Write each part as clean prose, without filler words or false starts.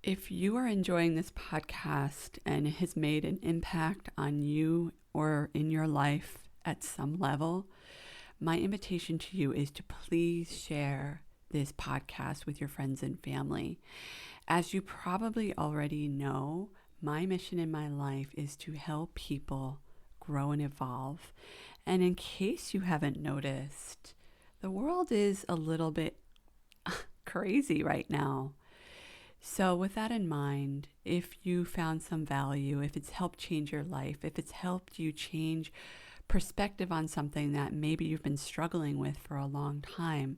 If you are enjoying this podcast and it has made an impact on you or in your life at some level, my invitation to you is to please share this podcast with your friends and family. As you probably already know, my mission in my life is to help people grow and evolve. And in case you haven't noticed, the world is a little bit crazy right now. So, with that in mind, if you found some value, if it's helped change your life, if it's helped you change perspective on something that maybe you've been struggling with for a long time,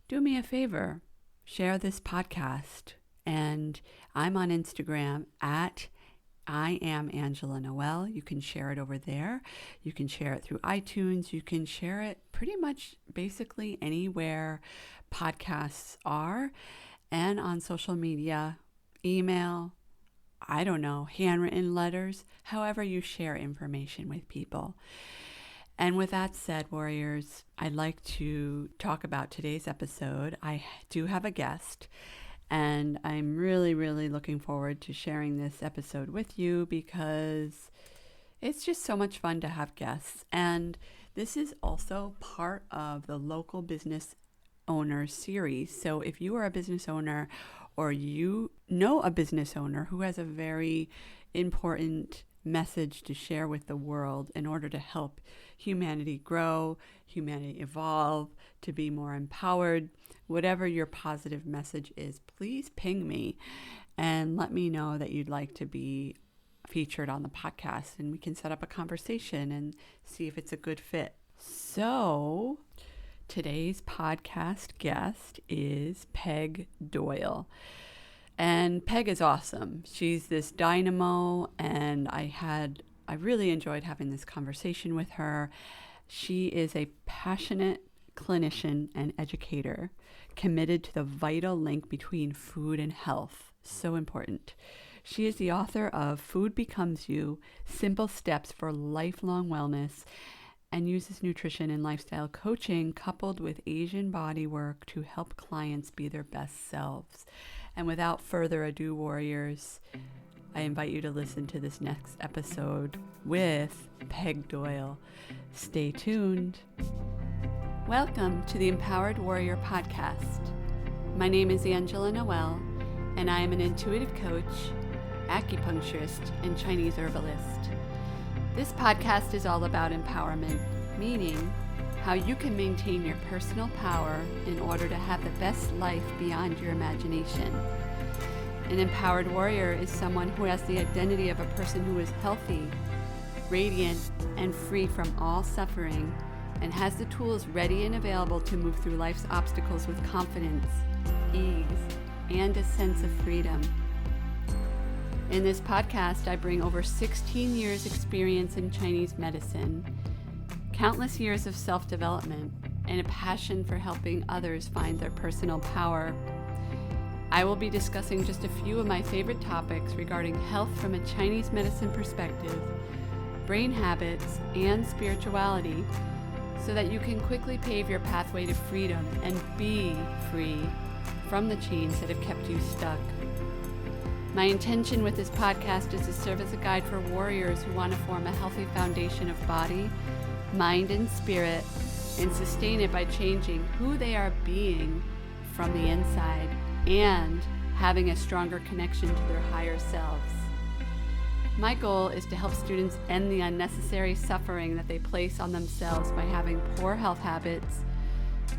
do me a favor, share this podcast. And I'm on Instagram at I am Angela Noel. You can share it over there. You can share it through iTunes. You can share it pretty much basically anywhere podcasts are, and on social media, email, I don't know, handwritten letters, however you share information with people. And with that said, warriors, I'd like to talk about today's episode. I do have a guest, and I'm really, really looking forward to sharing this episode with you because it's just so much fun to have guests. And this is also part of the Local Business Owners series. So if you are a business owner or you know a business owner who has a very important message to share with the world in order to help humanity grow, humanity evolve, to be more empowered, whatever your positive message is, please ping me and let me know that you'd like to be featured on the podcast, and we can set up a conversation and see if it's a good fit. So today's podcast guest is Peg Doyle. And Peg is awesome. She's this dynamo, and I really enjoyed having this conversation with her. She is a passionate clinician and educator committed to the vital link between food and health. So important. She is the author of Food Becomes You: Simple Steps for Lifelong Wellness, and uses nutrition and lifestyle coaching coupled with Asian body work to help clients be their best selves. And without further ado, warriors, I invite you to listen to this next episode with Peg Doyle. Stay tuned. Welcome to the Empowered Warrior Podcast. My name is Angela Noel, and I am an intuitive coach, acupuncturist, and Chinese herbalist. This podcast is all about empowerment, meaning how you can maintain your personal power in order to have the best life beyond your imagination. An empowered warrior is someone who has the identity of a person who is healthy, radiant, and free from all suffering, and has the tools ready and available to move through life's obstacles with confidence, ease, and a sense of freedom. In this podcast, I bring over 16 years experience in Chinese medicine, countless years of self-development, and a passion for helping others find their personal power. I will be discussing just a few of my favorite topics regarding health from a Chinese medicine perspective, brain habits, and spirituality, so that you can quickly pave your pathway to freedom and be free from the chains that have kept you stuck. My intention with this podcast is to serve as a guide for warriors who want to form a healthy foundation of body, mind, and spirit, and sustain it by changing who they are being from the inside and having a stronger connection to their higher selves. My goal is to help students end the unnecessary suffering that they place on themselves by having poor health habits,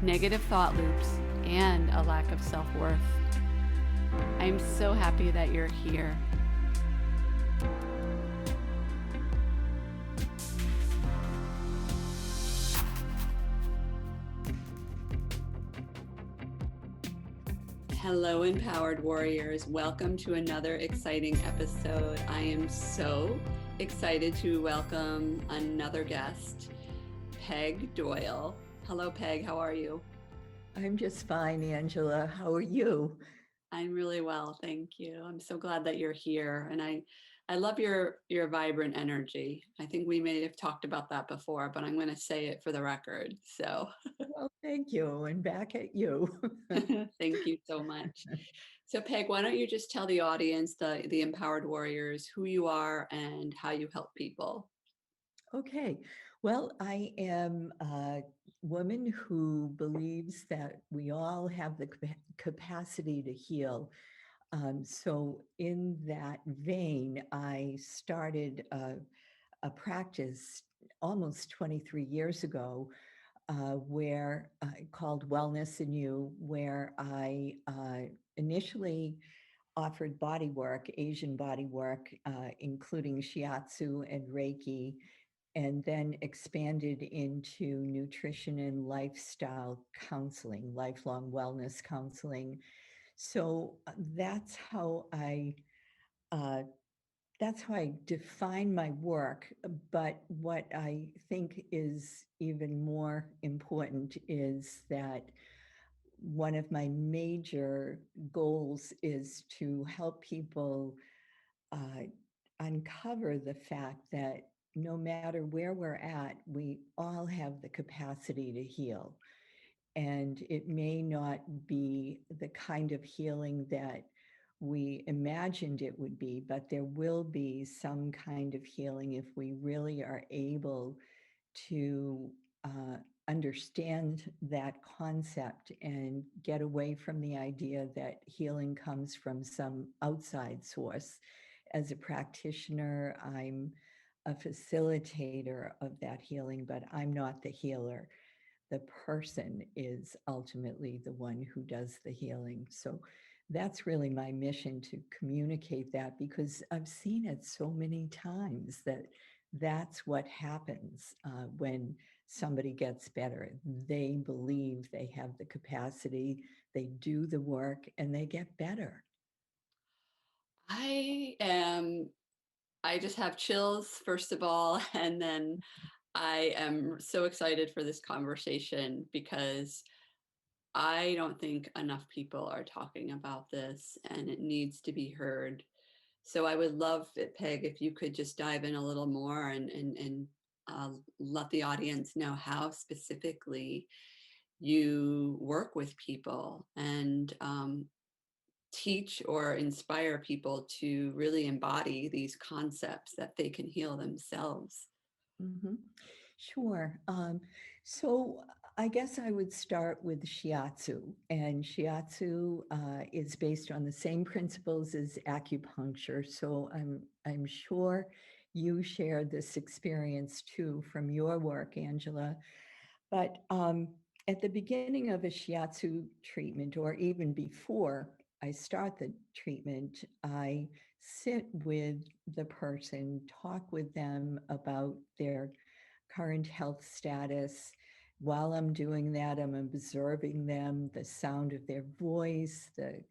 negative thought loops, and a lack of self-worth. I am so happy that you're here. Hello, Empowered Warriors. Welcome to another exciting episode. I am so excited to welcome another guest, Peg Doyle. Hello, Peg. How are you? I'm just fine, Angela. How are you? I'm really well, thank you. I'm so glad that you're here, and I love your vibrant energy. I think we may have talked about that before, but I'm going to say it for the record. So Well, thank you. And back at you. thank you so much. So, Peg, why don't you just tell the audience, the empowered warriors, who you are and how you help people? Okay, well, I am a woman who believes that we all have the capacity to heal. So, in that vein, I started a practice almost 23 years ago where called Wellness in You, where I initially offered body work, Asian body work, including shiatsu and Reiki, and then expanded into nutrition and lifestyle counseling, lifelong wellness counseling. So uh, that's how I define my work. But what I think is even more important is that one of my major goals is to help people uh, uncover the fact that no matter where we're at, we all have the capacity to heal. And it may not be the kind of healing that we imagined it would be, but there will be some kind of healing if we really are able to uh, understand that concept and get away from the idea that healing comes from some outside source. As a practitioner, I'm a facilitator of that healing, but I'm not the healer. The person is ultimately the one who does the healing. So that's really my mission, to communicate that, because I've seen it so many times that that's what happens when somebody gets better. They believe they have the capacity, they do the work, and they get better. I am, I just have chills, first of all, and then I am so excited for this conversation because I don't think enough people are talking about this and it needs to be heard. So I would love it, Peg, if you could just dive in a little more and let the audience know how specifically you work with people and teach or inspire people to really embody these concepts that they can heal themselves. Mhm. Sure. So I guess I would start with shiatsu. And shiatsu is based on the same principles as acupuncture. So I'm sure you shared this experience too from your work, Angela. But at the beginning of a shiatsu treatment, or even before I start the treatment, I sit with the person, talk with them about their current health status. While I'm doing that, I'm observing them, the sound of their voice, the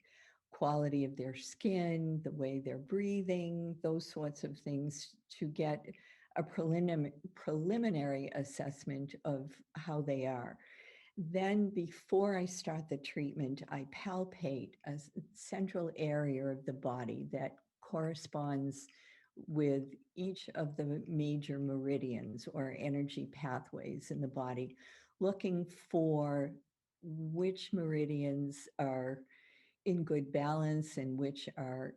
quality of their skin, the way they're breathing, those sorts of things, to get a preliminary assessment of how they are. Then, before I start the treatment, I palpate a central area of the body that corresponds with each of the major meridians or energy pathways in the body, looking for which meridians are in good balance and which are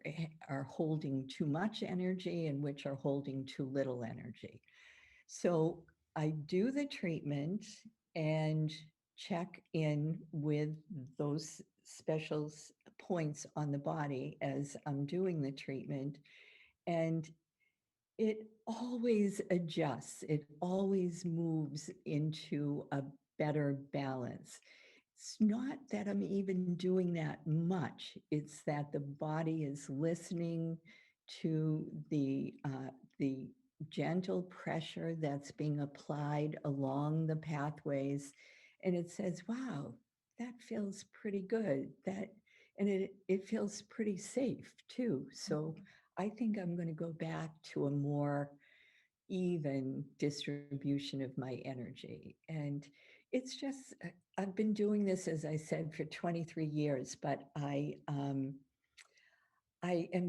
holding too much energy and which are holding too little energy. So I do the treatment and check in with those special points on the body as I'm doing the treatment. And it always adjusts, it always moves into a better balance. It's not that I'm even doing that much. It's that the body is listening to the gentle pressure that's being applied along the pathways, and it says, "Wow, that feels pretty good." And it feels pretty safe too. So I think I'm going to go back to a more even distribution of my energy. And it's just, I've been doing this, as I said, for 23 years, but I am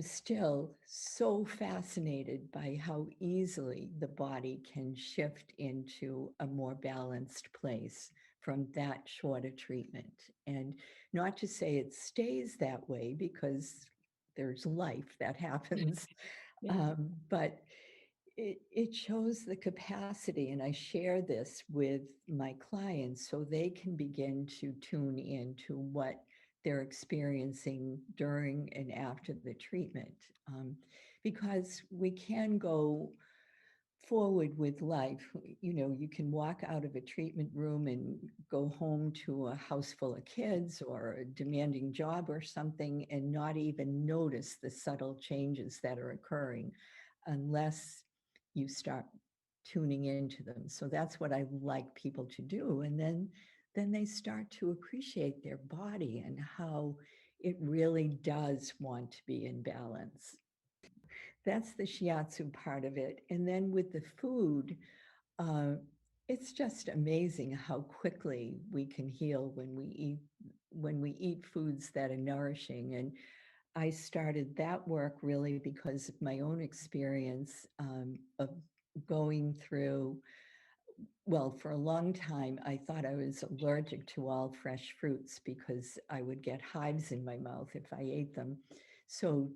still so fascinated by how easily the body can shift into a more balanced place from that short a treatment. And not to say it stays that way, because there's life that happens, Yeah. but it shows the capacity. And I share this with my clients so they can begin to tune into what they're experiencing during and after the treatment. Because we can go forward with life. You know, you can walk out of a treatment room and go home to a house full of kids or a demanding job or something and not even notice the subtle changes that are occurring unless you start tuning into them. So that's what I like people to do. And then they start to appreciate their body and how it really does want to be in balance. That's the shiatsu part of it. And then with the food, uh, it's just amazing how quickly we can heal when we eat foods that are nourishing. And I started that work really because of my own experience of going through, well, for a long time, I thought I was allergic to all fresh fruits because I would get hives in my mouth if I ate them. So,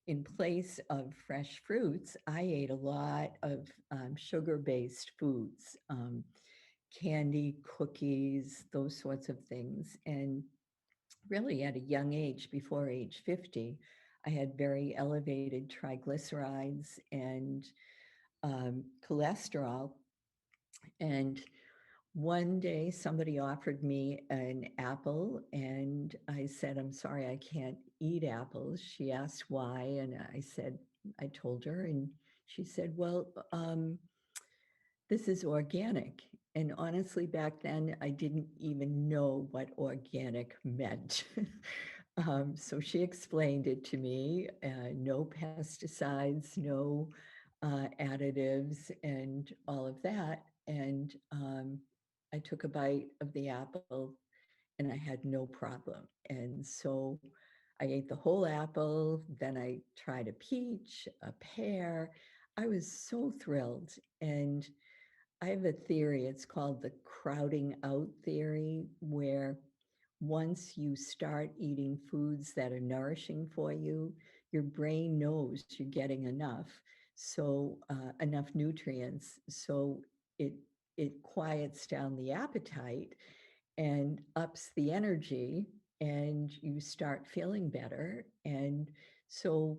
in place of fresh fruits, I ate a lot of sugar based foods, candy, cookies, those sorts of things. And really, at a young age, before age 50, I had very elevated triglycerides and cholesterol. And one day somebody offered me an apple, and I said, I'm sorry, I can't eat apples. She asked why, and I said, I told her, and she said, well, this is organic. And honestly, back then, I didn't even know what organic meant. So she explained it to me, no pesticides, no additives, and all of that. And I took a bite of the apple and I had no problem. And so I ate the whole apple. Then I tried a peach, a pear. I was so thrilled. And I have a theory, it's called the crowding out theory, where once you start eating foods that are nourishing for you, your brain knows you're getting enough, so enough nutrients, so it it quiets down the appetite and ups the energy, and you start feeling better. And so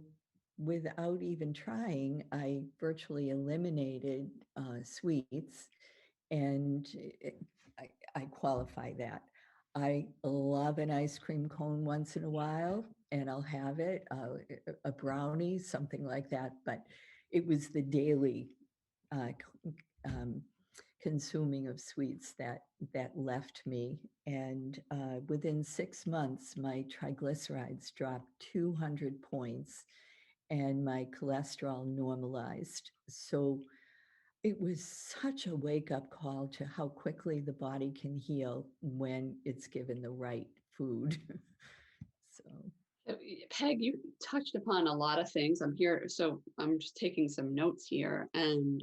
without even trying, I virtually eliminated sweets. And I qualify that. I love an ice cream cone once in a while, and I'll have it, a brownie, something like that. But it was the daily uh, um, consuming of sweets that left me. And within 6 months, my triglycerides dropped 200 points, and my cholesterol normalized. So it was such a wake up call to how quickly the body can heal when it's given the right food. So, Peg, you touched upon a lot of things. I'm here, so I'm just taking some notes here, and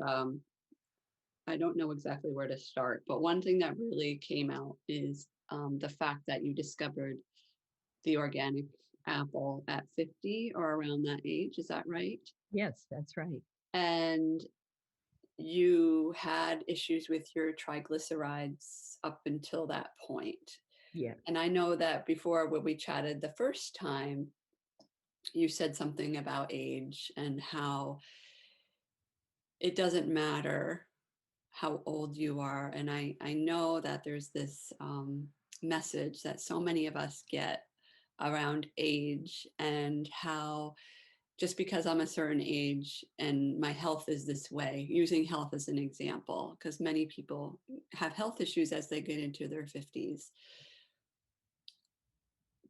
I don't know exactly where to start. But one thing that really came out is the fact that you discovered the organic apple at 50 or around that age. Is that right? yes, that's right. And you had issues with your triglycerides up until that point. Yeah. And I know that before when we chatted the first time, you said something about age and how it doesn't matter how old you are. And I know that there's this message that so many of us get around age and how just because I'm a certain age and my health is this way, using health as an example, because many people have health issues as they get into their 50s.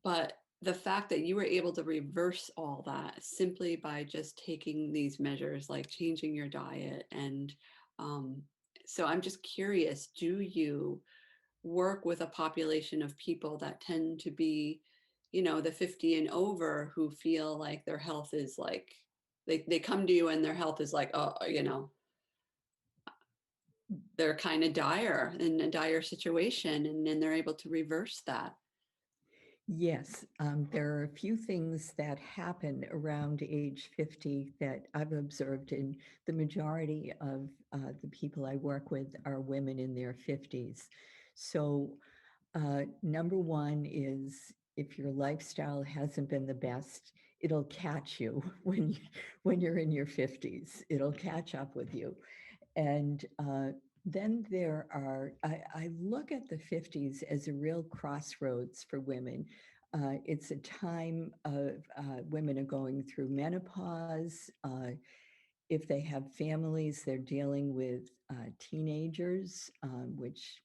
But the fact that you were able to reverse all that simply by just taking these measures, like changing your diet. And so I'm just curious, do you work with a population of people that tend to be, the 50 and over who feel like their health is like, they come to you and their health is like, oh, they're kind of dire, in a dire situation, and then they're able to reverse that. Yes, there are a few things that happen around age 50 that I've observed, and the majority of the people I work with are women in their 50s. So, number one is if your lifestyle hasn't been the best, it'll catch you when you're in your 50s. It'll catch up with you. And then I look at the 50s as a real crossroads for women. It's a time of women are going through menopause. If they have families, they're dealing with teenagers, which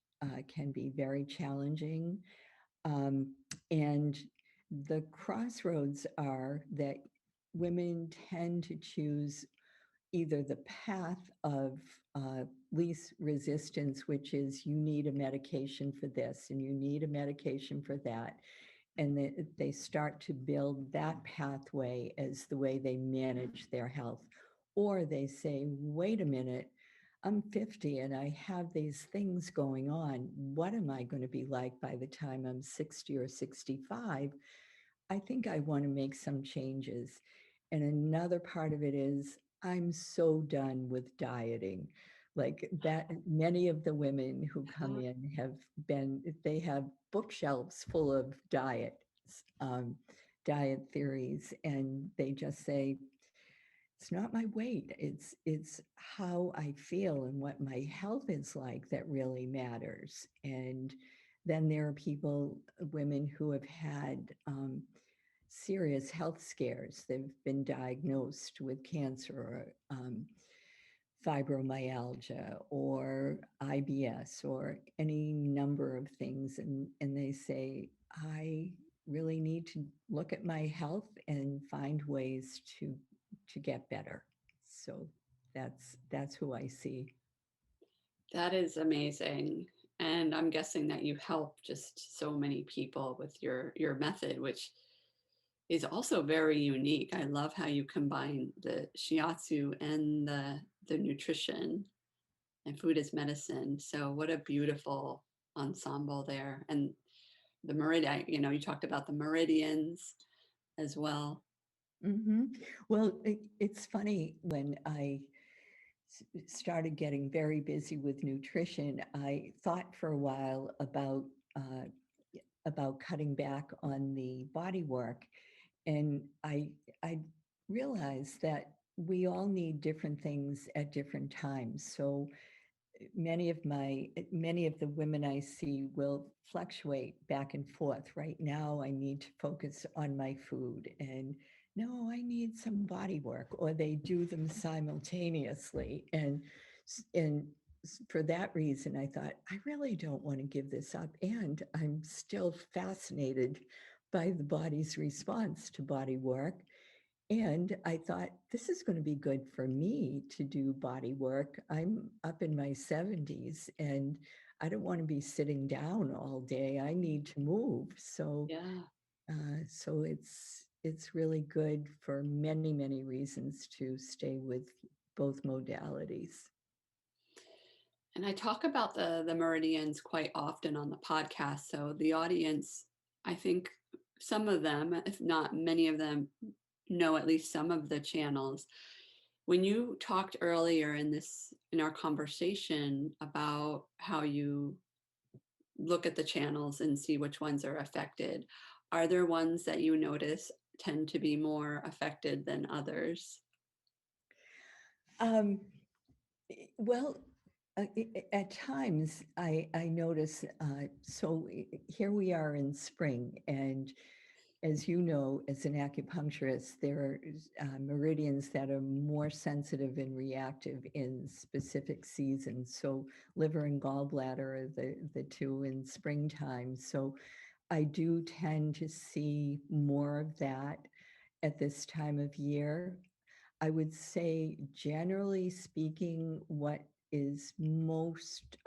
can be very challenging. Um, and the crossroads are that women tend to choose either the path of least resistance, which is you need a medication for this and you need a medication for that. And they start to build that pathway as the way they manage their health. Or they say, wait a minute, I'm 50 and I have these things going on. What am I going to be like by the time I'm 60 or 65? I think I want to make some changes. And another part of it is I'm so done with dieting. Like that, many of the women who come in they have bookshelves full of um, diet theories, and they just say, it's not my weight, it's how I feel and what my health is like that really matters. And then there are women who have had serious health scares. They've been diagnosed with cancer or fibromyalgia or IBS or any number of things. And they say, I really need to look at my health and find ways to get better. So that's who I see. That is amazing. And I'm guessing that you help just so many people with your method, which is also very unique. I love how you combine the shiatsu and the nutrition and food as medicine. So what a beautiful ensemble there. And the meridian, you talked about the meridians as well. Mm-hmm. Well, it's funny when I started getting very busy with nutrition, I thought for a while about cutting back on the body work, and I realized that we all need different things at different times. So many of the women I see will fluctuate back and forth. Right now, I need to focus on my food, and no, I need some body work, or they do them simultaneously. And for that reason, I thought I really don't want to give this up, and I'm still fascinated by the body's response to body work. And I thought, this is going to be good for me to do body work. I'm up in my 70s and I don't want to be sitting down all day. I need to move. Yeah. So it's really good for many, many reasons to stay with both modalities. And I talk about the meridians quite often on the podcast. So the audience, I think some of them, if not many of them, know at least some of the channels. When you talked earlier in our conversation about how you look at the channels and see which ones are affected, are there ones that you notice tend to be more affected than others? Um, well, at times I notice, so here we are in spring, and as you know, as an acupuncturist, there are meridians that are more sensitive and reactive in specific seasons. So liver and gallbladder are the two in springtime. So I do tend to see more of that at this time of year. I would say, generally speaking, what is most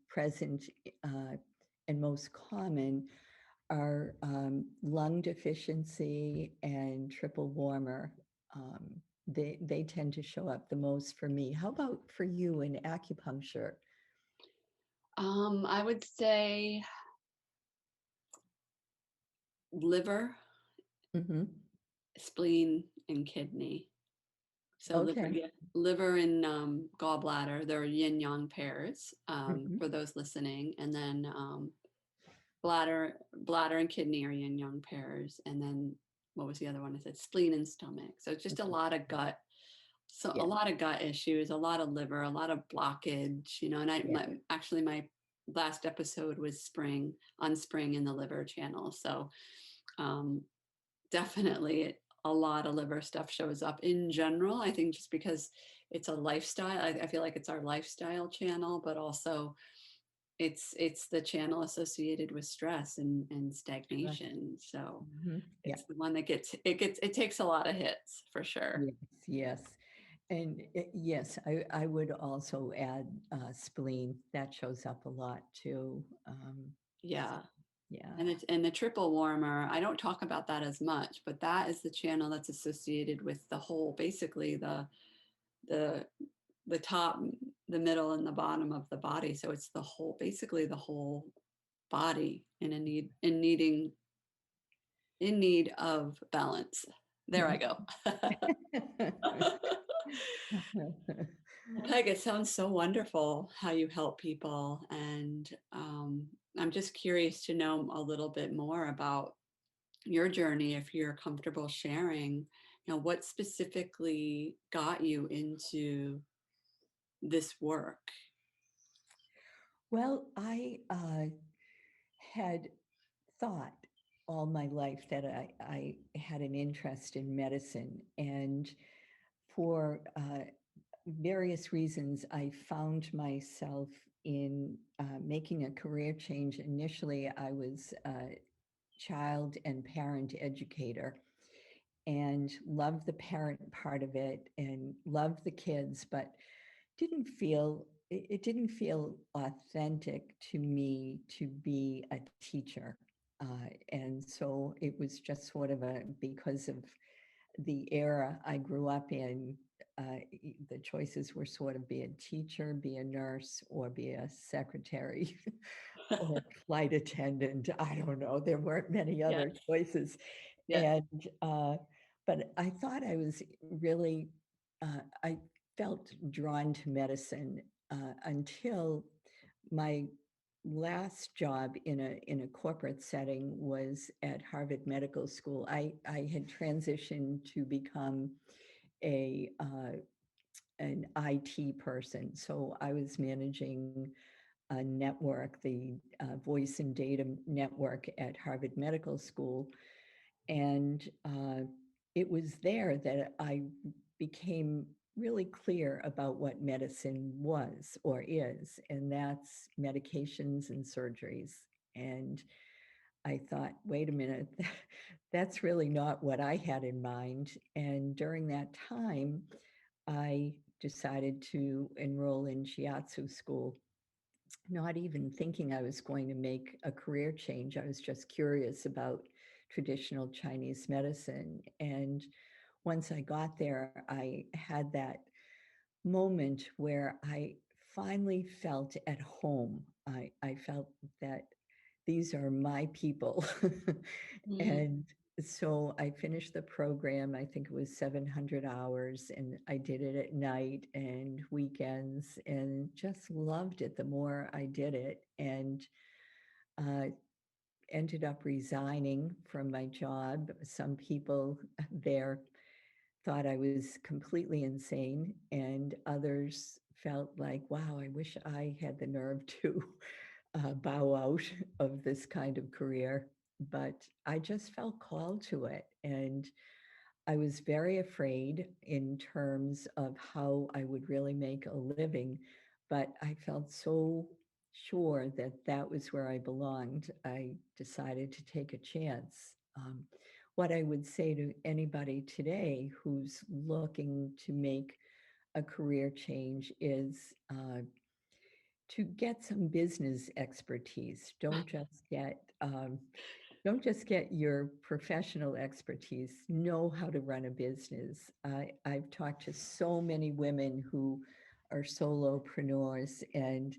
present and most common are lung deficiency and triple warmer. They tend to show up the most for me. How about for you in acupuncture? I would say liver, Hmm. spleen, and kidney. So liver, Okay. yeah, liver and gallbladder, they're yin yang pairs, Hmm. for those listening. And then bladder and kidney are yin yang pairs. And then what was the other one? I said spleen and stomach. So it's just a lot of gut. So a Yeah. lot of gut issues, a lot of liver, a lot of blockage, and Yeah. actually my last episode was spring in the liver channel. So um, definitely a lot of liver stuff shows up in general. I think just because it's a lifestyle, I feel like it's our lifestyle channel, but also it's the channel associated with stress and Trust. stagnation. So Yeah. it's the one that it takes a lot of hits for sure. Yes. Yes. And yes, I would also add spleen. That shows up a lot too. Yeah. Yeah. And the triple warmer, I don't talk about that as much, but that is the channel that's associated with the whole, basically the the top, the middle, and the bottom of the body. So it's the whole, basically the whole body in need of balance. There I go. Well, Peg, it sounds so wonderful how you help people, and I'm just curious to know a little bit more about your journey, if you're comfortable sharing, what specifically got you into this work. Well, I had thought all my life that I had an interest in medicine. And for various reasons, I found myself in making a career change. Initially, I was a child and parent educator and loved the parent part of it and loved the kids, but it didn't feel authentic to me to be a teacher. And so it was just sort of because of the era I grew up in, the choices were sort of be a teacher, be a nurse, or be a secretary or flight attendant. I don't know. There weren't many Yes, other choices. yes. And, but I thought I was really, I felt drawn to medicine until my last job in a corporate setting was at Harvard Medical School. I had transitioned to become a an IT person, so I was managing a network, the voice and data network at Harvard Medical School, and it was there that I became really clear about what medicine was or is, and that's medications and surgeries. And I thought, wait a minute, that's really not what I had in mind. And during that time, I decided to enroll in shiatsu school, not even thinking I was going to make a career change. I was just curious about traditional Chinese medicine. And once I got there, I had that moment where I finally felt at home. I felt that these are my people. Mhm. And so I finished the program. I think it was 700 hours, and I did it at night and weekends and just loved it the more I did it. And uh, ended up resigning from my job. Some people there thought I was completely insane, and others felt like, wow, I wish I had the nerve to bow out of this kind of career. But I just felt called to it. And I was very afraid in terms of how I would really make a living, but I felt so sure that that was where I belonged. I decided to take a chance. What I would say to anybody today who's looking to make a career change is to get some business expertise. Don't just get your professional expertise. Know how to run a business. I've talked to so many women who are solopreneurs, and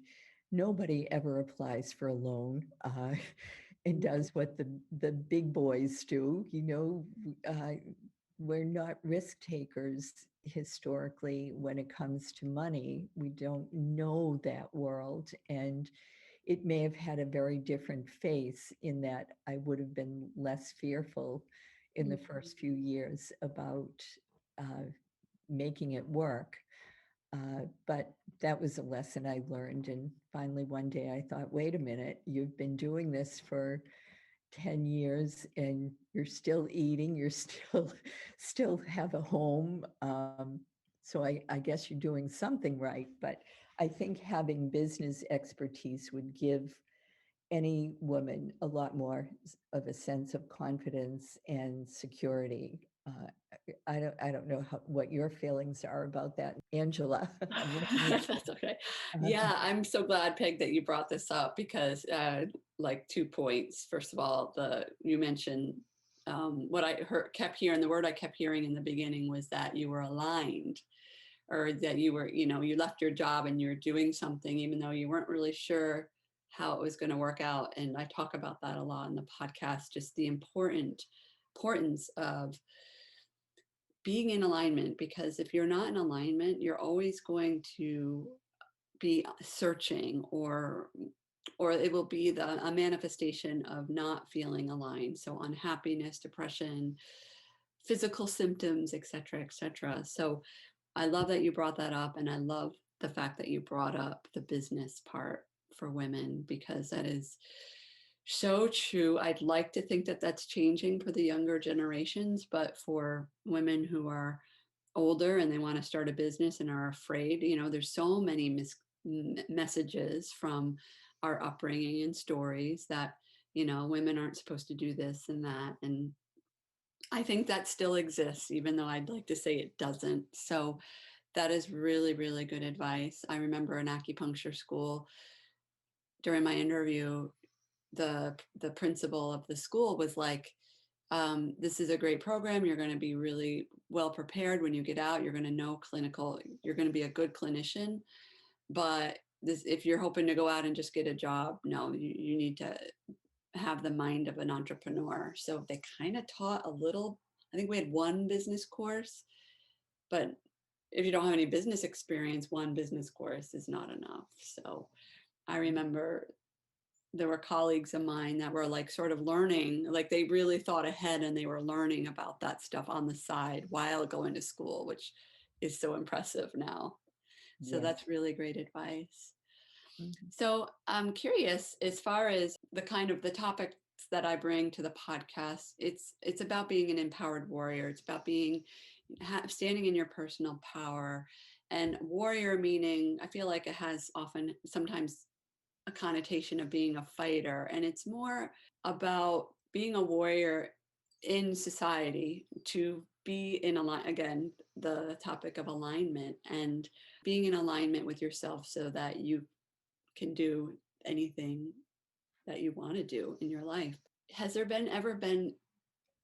nobody ever applies for a loan and does what the big boys do. We're not risk takers historically when it comes to money. We don't know that world. And it may have had a very different face in that I would have been less fearful in the first few years about uh, making it work. But that was a lesson I learned. And finally, one day I thought, wait a minute, you've been doing this for 10 years and you're still eating, you're still have a home. So I guess you're doing something right. But I think having business expertise would give any woman a lot more of a sense of confidence and security. I don't know what your feelings are about that, Angela. I'm looking at That's okay. you. Yeah, I'm so glad, Peg, that you brought this up because, like, 2 points. First of all, you mentioned what I kept hearing. The word I kept hearing in the beginning was that you were aligned, or that you were, you left your job and you're doing something even though you weren't really sure how it was going to work out. And I talk about that a lot in the podcast, just the importance of being in alignment, because if you're not in alignment, you're always going to be searching, or it will be a manifestation of not feeling aligned. So unhappiness, depression, physical symptoms, etc., etc. So I love that you brought that up, and I love the fact that you brought up the business part for women, because that is so true. I'd like to think that that's changing for the younger generations, but for women who are older and they want to start a business and are afraid, there's so many messages from our upbringing and stories that, women aren't supposed to do this and that. And I think that still exists, even though I'd like to say it doesn't. So that is really, really good advice. I remember in acupuncture school, during my interview, the principal of the school was like, this is a great program. You're going to be really well prepared when you get out. You're going to know you're going to be a good clinician. But if you're hoping to go out and just get a job, no, you need to have the mind of an entrepreneur. So they kind of taught a little. I think we had one business course, but if you don't have any business experience, one business course is not enough. So I remember there were colleagues of mine that were like sort of learning, like they really thought ahead and they were learning about that stuff on the side while going to school, which is so impressive now. So Yes. that's really great advice. Mhm. So I'm curious, as far as the topics that I bring to the podcast, it's about being an empowered warrior. It's about standing in your personal power, and warrior meaning, I feel like it has sometimes a connotation of being a fighter, and it's more about being a warrior in society, to be in again, the topic of alignment, and being in alignment with yourself so that you can do anything that you want to do in your life. Has there ever been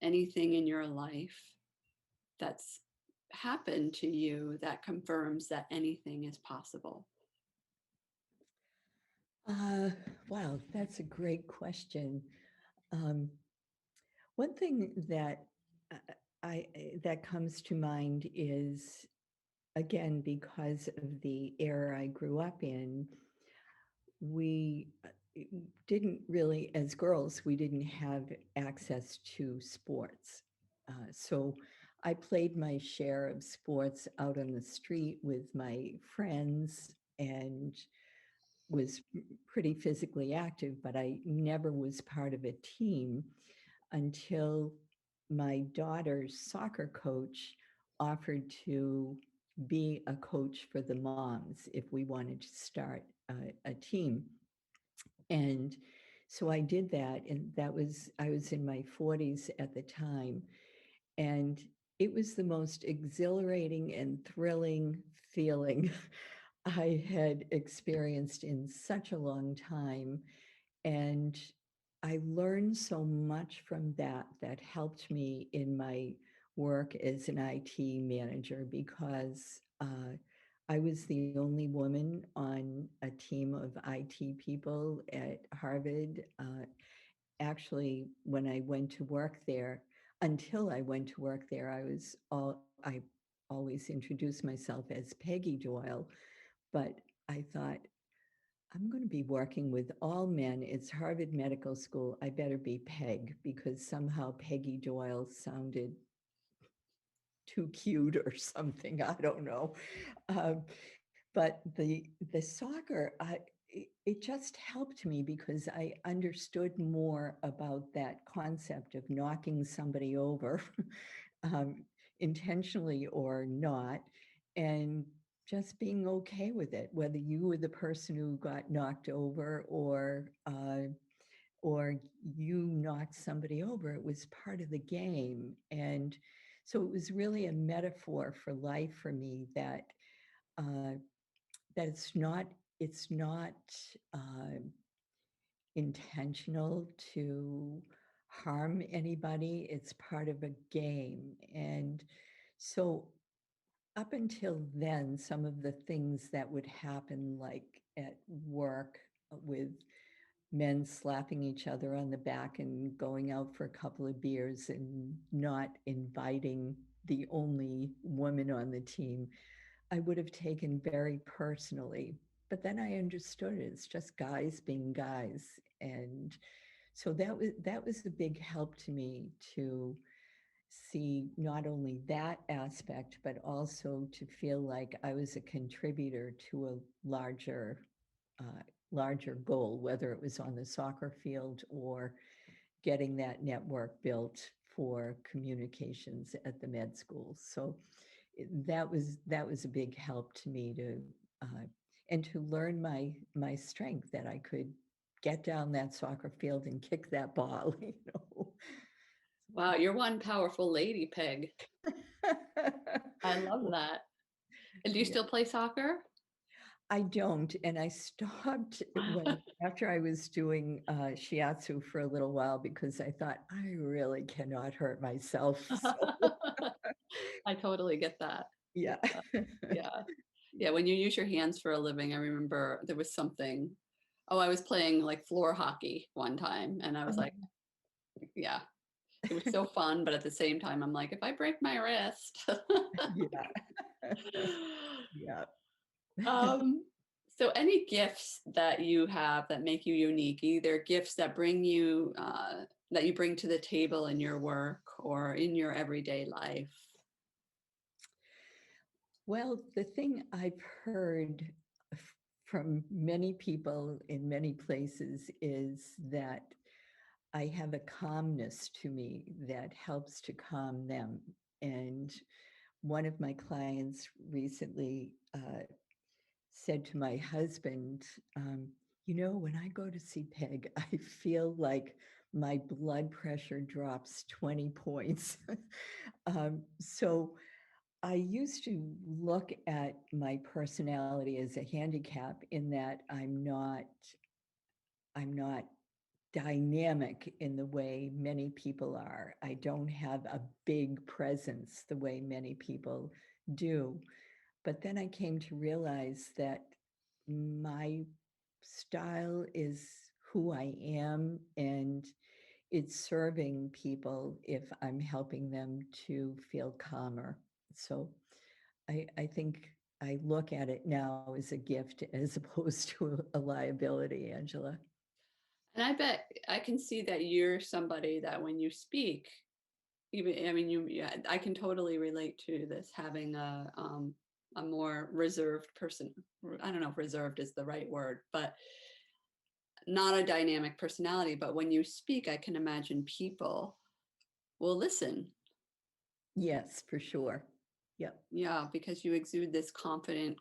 anything in your life that's happened to you that confirms that anything is possible? Uh, wow, that's a great question. Um, One thing that uh, that comes to mind is, again, because of the era I grew up in, we didn't really, as girls, we didn't have access to sports. So I played my share of sports out on the street with my friends and was pretty physically active, but I never was part of a team until my daughter's soccer coach offered to be a coach for the moms if we wanted to start a team. And so I did that. And I was in my 40s at the time. And it was the most exhilarating and thrilling feeling I had experienced in such a long time. And I learned so much from that helped me in my work as an IT manager, because I was the only woman on a team of IT people at Harvard. Actually, when I went to work there, until I went to work there, I always introduced myself as Peggy Doyle, but I thought, I'm going to be working with all men. It's Harvard Medical School. I better be Peg, because somehow Peggy Doyle sounded too cute or something. I don't know. Um, but the soccer, it just helped me because I understood more about that concept of knocking somebody over, um, intentionally or not, and just being okay with it, whether you were the person who got knocked over or you knocked somebody over. It was part of the game. And so it was really a metaphor for life for me, uh, that it's not uh, intentional to harm anybody. It's part of a game. And so up until then, some of the things that would happen, like at work, with men slapping each other on the back and going out for a couple of beers and not inviting the only woman on the team, I would have taken very personally. But then I understood it. It's just guys being guys. And so that was a big help to me, to see not only that aspect, but also to feel like I was a contributor to a uh, larger goal, whether it was on the soccer field or getting that network built for communications at the med school. So that was a big help to me, to and to learn my strength, that I could get down that soccer field and kick that ball. Wow, you're one powerful lady, Peg. I love that. And do you Yeah. still play soccer? I don't, and I stopped when after I was doing shiatsu for a little while, because I thought I really cannot hurt myself. So I totally get that. yeah, Yeah. Yeah. When you use your hands for a living, I remember there was something. Oh, I was playing like floor hockey one time, and I was like, yeah, it was so fun. But at the same time, I'm like, if I break my wrist. yeah, yeah. um, so any gifts that you have that make you unique, either gifts that bring you, that you bring to the table in your work or in your everyday life? Well, the thing I've heard from many people in many places is that I have a calmness to me that helps to calm them. And one of my clients recently said to my husband, when I go to see Peg, I feel like my blood pressure drops 20 points. So I used to look at my personality as a handicap, in that I'm not dynamic in the way many people are. I don't have a big presence the way many people do. But then I came to realize that my style is who I am, and it's serving people if I'm helping them to feel calmer. So I think I look at it now as a gift as opposed to a liability, Angela. And I bet I can see that you're somebody that when you speak, even I mean you yeah, I can totally relate to this, having a more reserved person. I don't know if reserved is the right word, but not a dynamic personality. But when you speak, I can imagine people will listen. Yes, for sure. Yep. Yeah, because you exude this confident,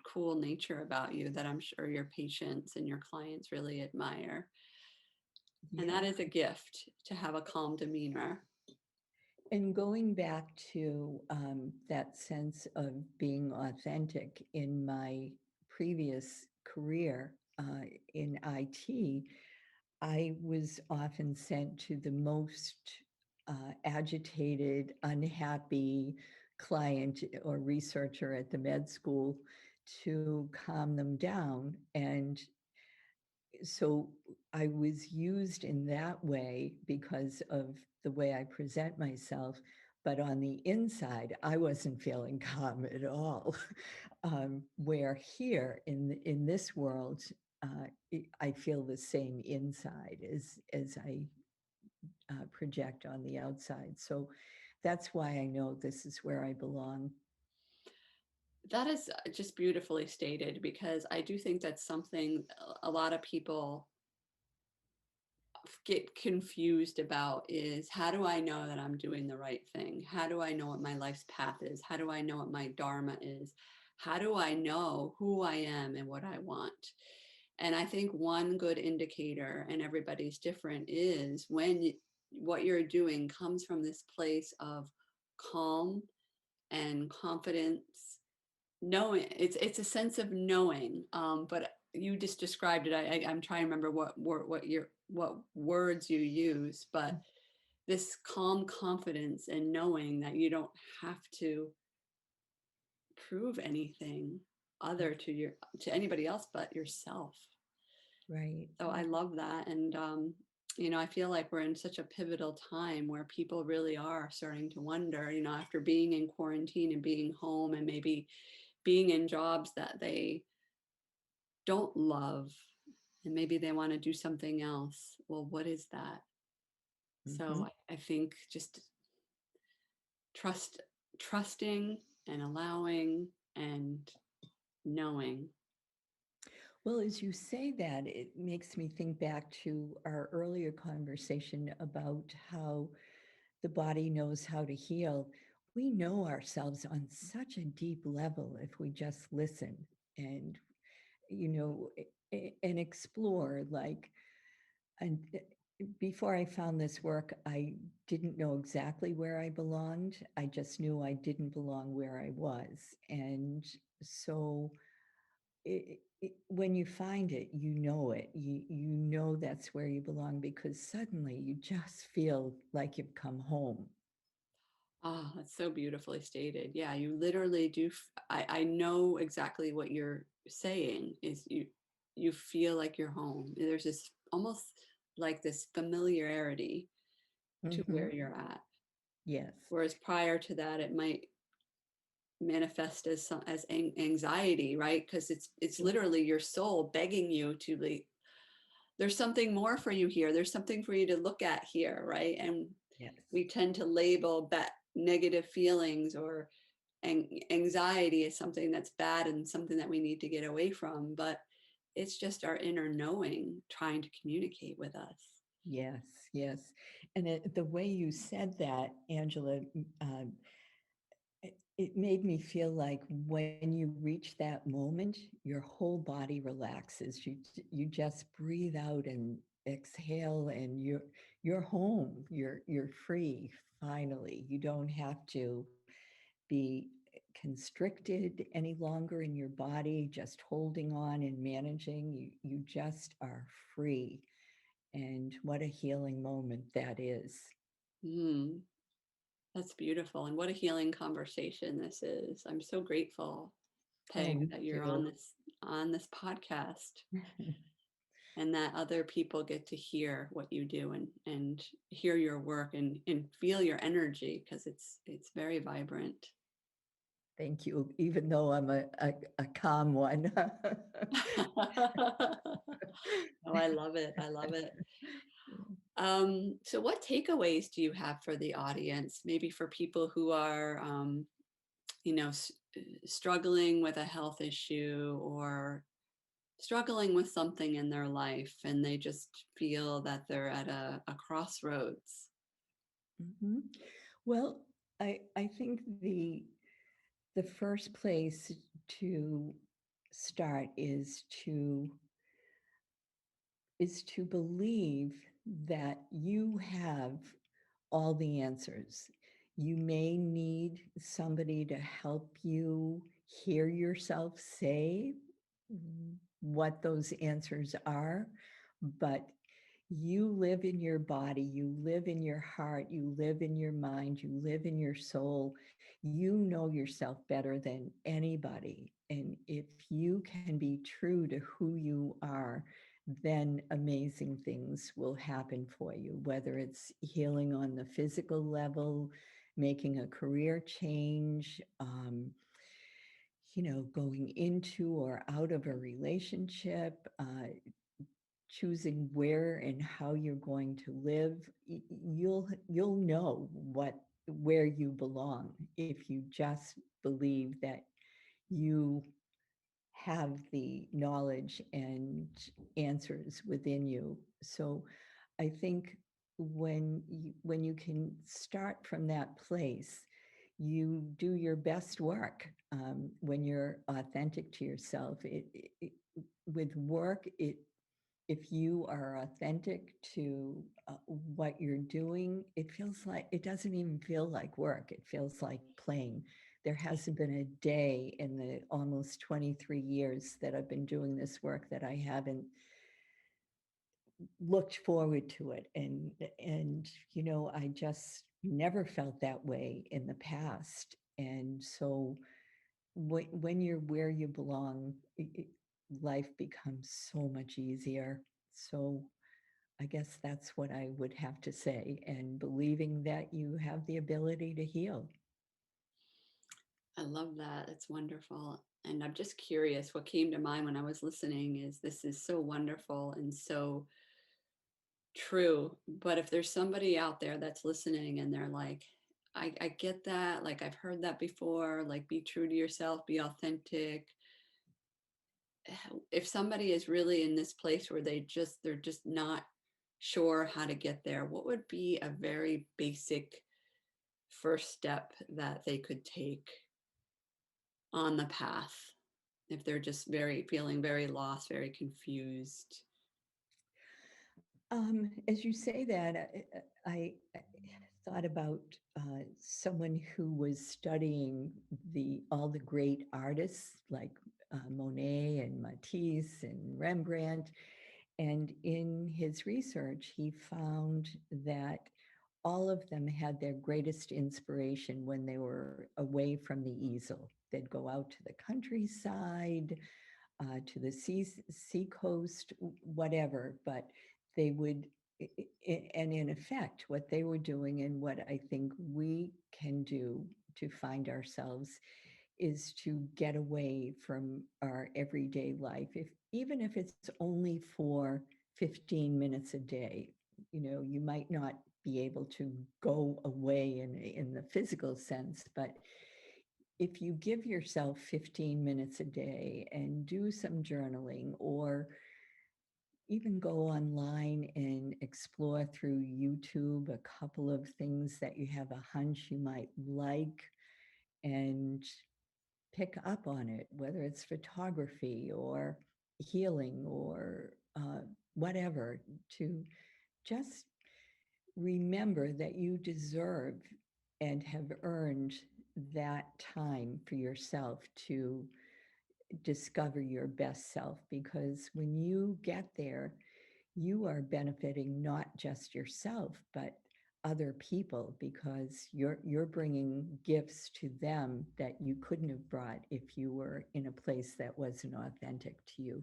cool nature about you that I'm sure your patients and your clients really admire. And that Yeah. is a gift, to have a calm demeanor. And going back to that sense of being authentic, in my previous career in IT, I was often sent to the most agitated, unhappy client or researcher at the med school to calm them down. And so I was used in that way because of the way I present myself. But on the inside, I wasn't feeling calm at all. Where here in this world, I feel the same inside as I project on the outside. So that's why I know this is where I belong. That is just beautifully stated, because I do think that's something a lot of people get confused about, is how do I know that I'm doing the right thing? How do I know what my life's path is? How do I know what my dharma is? How do I know who I am and what I want? And I think one good indicator, and everybody's different, is when what you're doing comes from this place of calm and confidence, knowing. It's a sense of knowing, but you just described it. I'm trying to remember what words you use, but this calm confidence and knowing that you don't have to prove anything other to anybody else but yourself. Right. So I love that. And I feel like we're in such a pivotal time where people really are starting to wonder, after being in quarantine and being home and maybe being in jobs that they don't love, and maybe they want to do something else. Well, what is that? Mm-hmm. So I think just trusting and allowing and knowing. Well, as you say that, it makes me think back to our earlier conversation about how the body knows how to heal. We know ourselves on such a deep level if we just listen and, and explore. And before I found this work, I didn't know exactly where I belonged. I just knew I didn't belong where I was. And so when you find it, you know that's where you belong, because suddenly you just feel like you've come home. Ah, that's so beautifully stated. Yeah, you literally do. I know exactly what you're saying, is you feel like you're home. There's this almost like this familiarity to Mm-hmm. where you're at. Yes. Whereas prior to that, it might manifest as anxiety, right? Because it's Sure. literally your soul begging you to, like, there's something more for you here. There's something for you to look at here, right? And Yes. we tend to label that negative feelings or anxiety as something that's bad and something that we need to get away from. But it's just our inner knowing trying to communicate with us. Yes. Yes. And the way you said that, Angela, it made me feel like when you reach that moment, your whole body relaxes. You just breathe out and exhale, and you're home. You're free. Finally, you don't have to be constricted any longer in your body, just holding on and managing. You just are free. And what a healing moment that is. Mm, that's beautiful. And what a healing conversation this is. I'm so grateful, Oh, Peg, me that you're too. on this podcast, and that other people get to hear what you do and hear your work and feel your energy, because it's very vibrant. Thank you, even though I'm a calm one. Oh, I love it. I love it. So what takeaways do you have for the audience? Maybe for people who are, you know, s- struggling with a health issue or struggling with something in their life, and they just feel that they're at a crossroads. Mhm. Well, I think the first place to start is to believe that you have all the answers. You may need somebody to help you hear yourself say what those answers are, but You live in your body, you live in your heart, you live in your mind, you live in your soul. You know yourself better than anybody. And if you can be true to who you are, then amazing things will happen for you, whether it's healing on the physical level, making a career change, going into or out of a relationship, choosing where and how you're going to live. You'll know where you belong if you just believe that you have the knowledge and answers within you. So I think when you can start from that place, you do your best work. When you're authentic to yourself, with work, if you are authentic to what you're doing, it doesn't even feel like work. It feels like playing. There hasn't been a day in the almost 23 years that I've been doing this work that I haven't looked forward to it. And I just never felt that way in the past. And so when you're where you belong, life becomes so much easier. So I guess that's what I would have to say, and believing that you have the ability to heal. I love that. It's wonderful. And I'm just curious, what came to mind when I was listening is this is so wonderful and so true. But if there's somebody out there that's listening and they're like, I get that, like I've heard that before, like be true to yourself, be authentic. If somebody is really in this place where they're just not sure how to get there, what would be a very basic first step that they could take on the path if they're just feeling very lost, very confused? As you say that, I thought about someone who was studying all the great artists like Monet and Matisse and Rembrandt. And in his research, he found that all of them had their greatest inspiration when they were away from the easel. They'd go out to the countryside, to the sea coast, whatever, but they would, and in effect, what they were doing and what I think we can do to find ourselves is to get away from our everyday life, even if it's only for 15 minutes a day. You might not be able to go away in the physical sense, but if you give yourself 15 minutes a day and do some journaling, or even go online and explore through YouTube a couple of things that you have a hunch you might like, and pick up on it, whether it's photography or healing or whatever, to just remember that you deserve and have earned that time for yourself to discover your best self. Because when you get there, you are benefiting not just yourself, but other people, because you're bringing gifts to them that you couldn't have brought if you were in a place that wasn't authentic to you.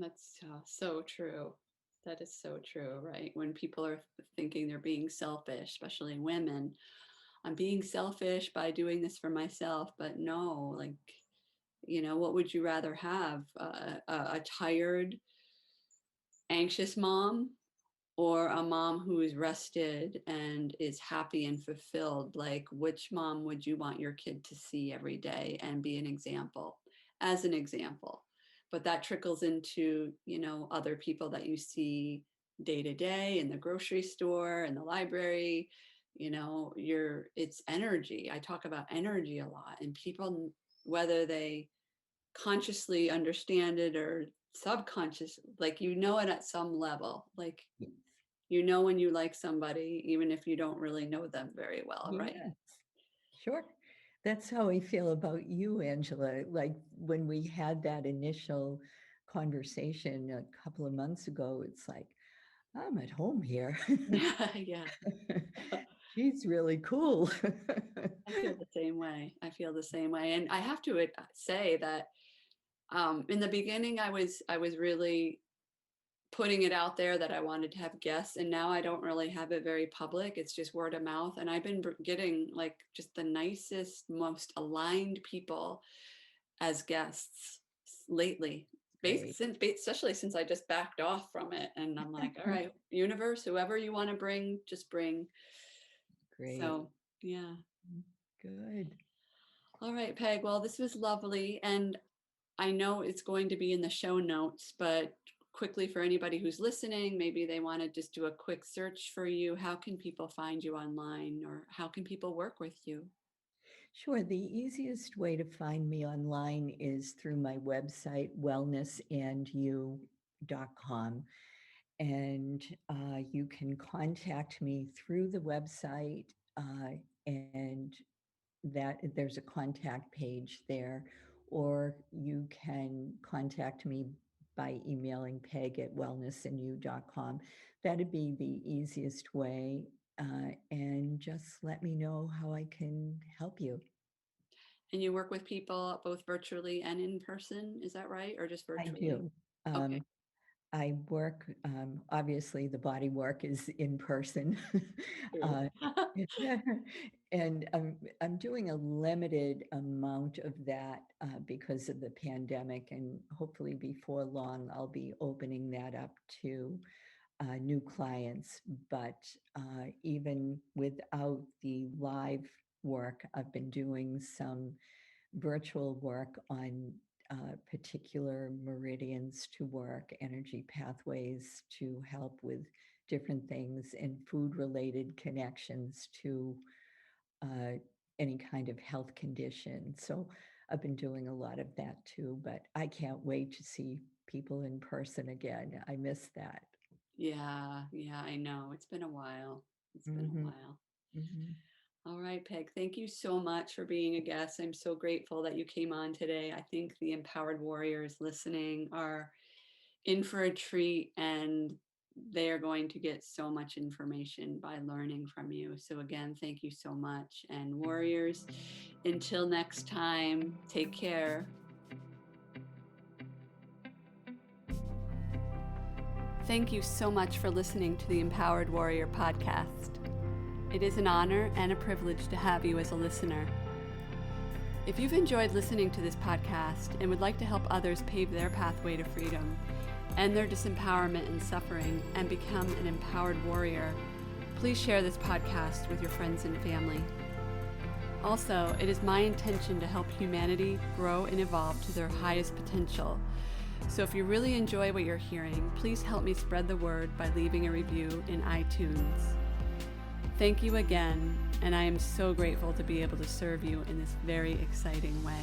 That's so true. That is so true, right? When people are thinking they're being selfish, especially women, I'm being selfish by doing this for myself, but no, like, what would you rather have? A tired, anxious mom, or a mom who is rested and is happy and fulfilled? Like, which mom would you want your kid to see every day and be an example, as an example? But that trickles into, other people that you see day to day in the grocery store, in the library. It's energy. I talk about energy a lot, and people, whether they consciously understand it or subconscious, like, it at some level, like, Yes. when you like somebody, even if you don't really know them very well, right? Yes, sure. That's how I feel about you, Angela. Like when we had that initial conversation a couple of months ago, it's like, I'm at home here. Yeah, She's really cool. I feel the same way. I feel the same way. And I have to say that in the beginning, I was really putting it out there that I wanted to have guests, and now I don't really have it very public. It's just word of mouth, and I've been getting like just the nicest, most aligned people as guests lately. Great. Especially since I just backed off from it, and I'm like, all right, universe, whoever you want to bring, just bring. Great. So yeah. Good. All right, Peg. Well, this was lovely, and I know it's going to be in the show notes, but quickly for anybody who's listening, maybe they want to just do a quick search for you. How can people find you online, or how can people work with you? Sure. The easiest way to find me online is through my website, wellnessandyou.com. And you can contact me through the website, and that there's a contact page there, or you can contact me by emailing peg@wellnessandyou.com. That'd be the easiest way. And just let me know how I can help you. And you work with people both virtually and in person, is that right? Or just I virtually? do. Okay, I work, obviously the body work is in person. true. Uh, and I'm doing a limited amount of that because of the pandemic, and hopefully before long I'll be opening that up to new clients. But even without the live work, I've been doing some virtual work on particular meridians to work, energy pathways to help with different things, and food related connections to uh, any kind of health condition. So I've been doing a lot of that too, but I can't wait to see people in person again. I miss that. Yeah, yeah, I know. It's been a while. It's been a Mm-hmm. while. Mm-hmm. All right, Peg, thank you so much for being a guest. I'm so grateful that you came on today. I think the empowered warriors listening are in for a treat, and they are going to get so much information by learning from you. So again, thank you so much. And warriors, until next time, take care. Thank you so much for listening to the Empowered Warrior podcast. It is an honor and a privilege to have you as a listener. If you've enjoyed listening to this podcast and would like to help others pave their pathway to freedom, end their disempowerment and suffering, and become an empowered warrior, please share this podcast with your friends and family. Also, it is my intention to help humanity grow and evolve to their highest potential. So if you really enjoy what you're hearing, please help me spread the word by leaving a review in iTunes. Thank you again, and I am so grateful to be able to serve you in this very exciting way.